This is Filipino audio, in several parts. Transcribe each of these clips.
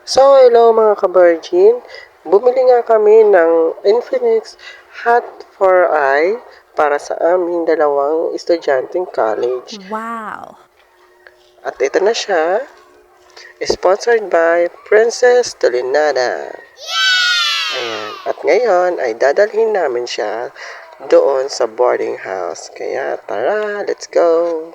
So, hello mga ka-virgin. Bumili nga kami ng Infinix Hot 4i para sa aming dalawang estudyanteng college. Wow! At ito na siya, sponsored by Princess Tolinada. Ayan. At ngayon ay dadalhin namin siya doon sa boarding house. Kaya tara, let's go!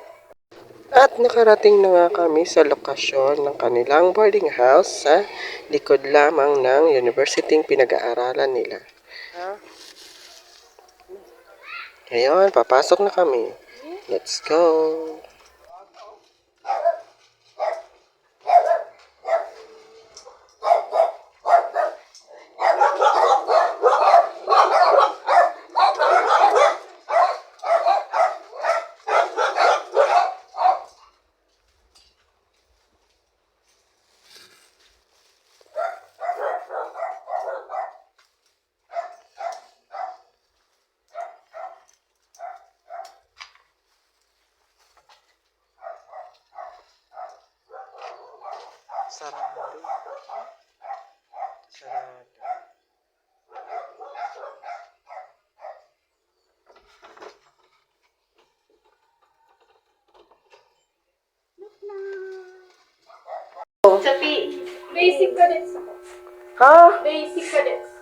At nakarating na nga kami sa lokasyon ng kanilang boarding house sa likod lamang ng university pinag-aaralan nila. Ngayon, papasok na kami. Let's go! Sarado. Sarado. Sabi, basic cadets ako. Ha? Basic cadets.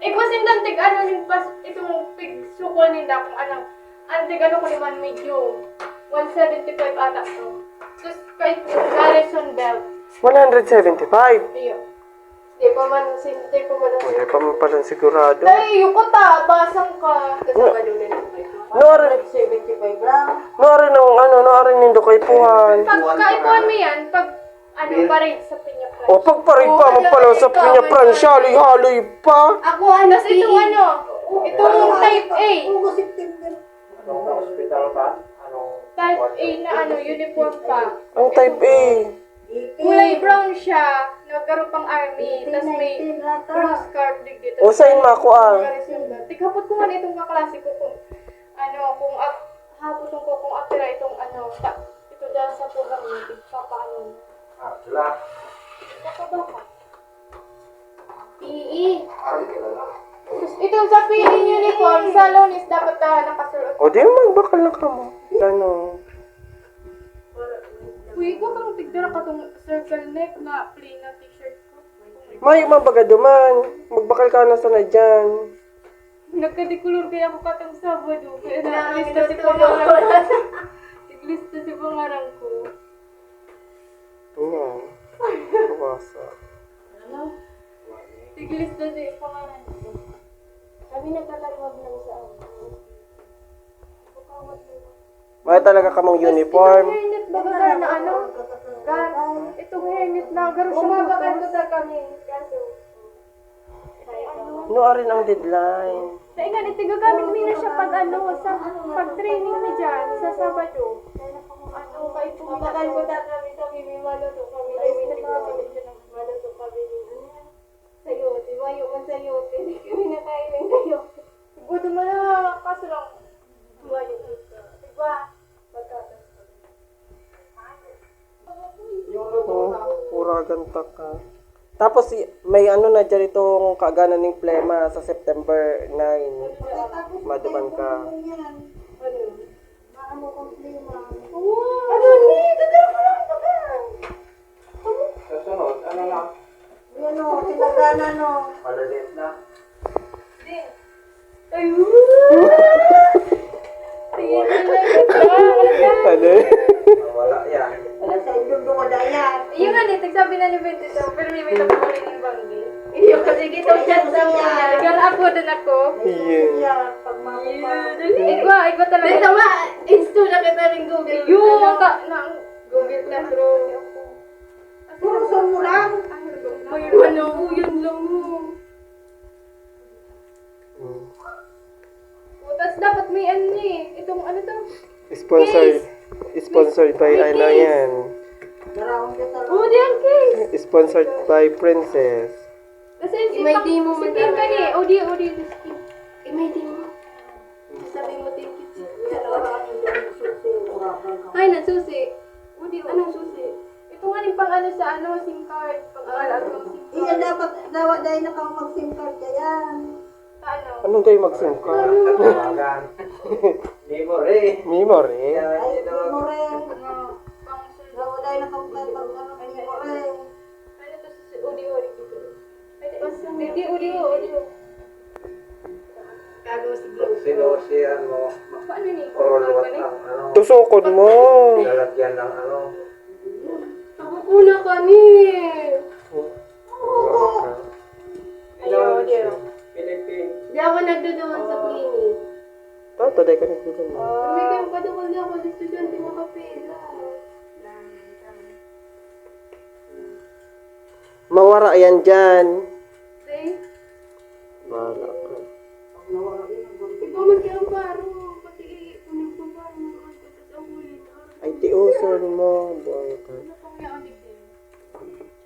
Eh, kasi nantig ano yung pas, itong pigsukol nila kung ano, antig ano ko naman medyo 175 ata to. Tapos kahit garrison belt. 175. Ayun. Di pa man. Hindi pa man pala sigurado. Ay, yung ko ta, basang ka. Kasama doon nila. Norin. 175 lang. Norin ng ano, norin nindo kay Puhan. Pag kaipuan mo yan, pag ano, parade sa pinya price. O pagparig pa mo pala sa pinya Pransya, haloy pa. Ako, ano, itong ano, itong type A. Type A na ano, uniform pa. Ang type A. Kulay brown siya, nagkaroon pang army, tapos may blue scarf dig dito. O sayin mo ako Tighapot ko man itong kaklase ko kung ano, kung hapoton ko kung apira itong ano, ito dyan sa program niya, papaano. Baka. PE. Ito sa PE uniform, sa Lonis dapat nakasulot. O di magbakal na ka mo. Ano? Uy, ko kang tigdara ka itong circle neck na plain na t-shirt ko. May mabaga duman. Magbakal ka na sana dyan. Nagkadikulor kaya ako katang Sabado. Kaya nakalista si pangarang ko. Tiglista si pangarang ko. Ayan. Kawasa. Ano? Tiglista si pangarang ko. Kami nagkakaluwag lang sa ano. May talaga kamong uniform. Itong hairnet ba na ano? Itong hairnet na garo siya. Umabakal ko sa kami. Kaso. No, rin ang deadline. Sa ingan, itigagamit nila siya pag ano, sa pag-training ni dyan, sa Sabado. Ano, kahit pumabakal ko na kami sa Bibi Maluto kami. Ay, pinagkakamit siya ng Maluto kami. Sayote, mayo man sayote. Hindi kami nakain ng sayote. Gusto mo na, kaso lang, mayo. Diba? Pagkatas. Pura ganta ka. Tapos may ano na dyan itong kagana ng plema sa September 9. Maduman ka. Ano ni? Dadala ko lang baga. Kasunod, ano na? Ano, tinagana no. Malalit na. Ay, tingin nila kita. Ano? Wala yan. Yung nga nito, sabi na ni Bentito, pero may tapunin ng banggi. Yung kasi gito dyan sa mga. Nag-apo din ako. Iyan. Igwa talaga. Dito nga, install na kita rin Google. Yung Google Classroom. Puro sa mo lang. May ano, yun lang mo. Tapos dapat may ano eh. Itong ano to? Sponsored by ano yan. Oh, diyan case. Sponsored by Princess. Kasi may demo mo talaga. Ka ni. O di. May demo. Sabi mo thank you. Ay, nagsusi. O di, anong susi? Ito nga yung pang ano sa ano, SIM card. Pag-aalag ng SIM card. Iya dapat dapat dahil nakaw mag-SIM card kaya. Sa ano? Anong kayo mag-SIM card? Tawagan. Memory. Memory? Ay, mo rin. Ano? Pang sulod. Dapat dahil nakaw pag ano mo rin. Ano to sa uli-uli dito? Hindi, uli-uli. Gagawa si Glow. Sinosiyan mo. Paano ni? Orolwat ang ano. Tusukod mo! Lalagyan ng ano. Una ka ni. Ayaw, ayaw. Philippines. Di ako nagdodoon sa clinic. Taday ka nito mo. Tumigil ka doon kasi ako dito dyan, di makapila. Mawara yan dyan. See? Wala ka. Ikaw magkakamparo. Pati kunin ko ba? Tapos ang huli na. Ay, tiuson mo. Buang ka. Ano pang yung adik din?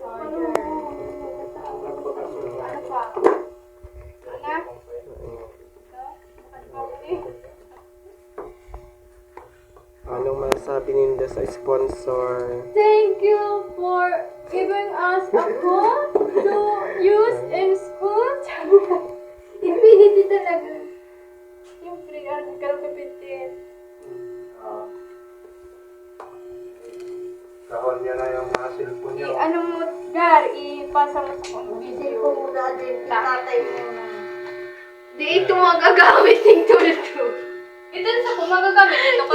Charger. Ano pa? Anak? Anong masasabi ninyo sa sponsor? Thank you for giving us a phone to use in school. Infinity talaga. Yung free kapitin. Kahon niya na yung mga cellphone niyo. Ano mo, Gar, ipasa mo sa Hindi video. ko muna din tatay mo na. Di ito magagamit ng tulad ko. Ito sa ko magagamit. Ito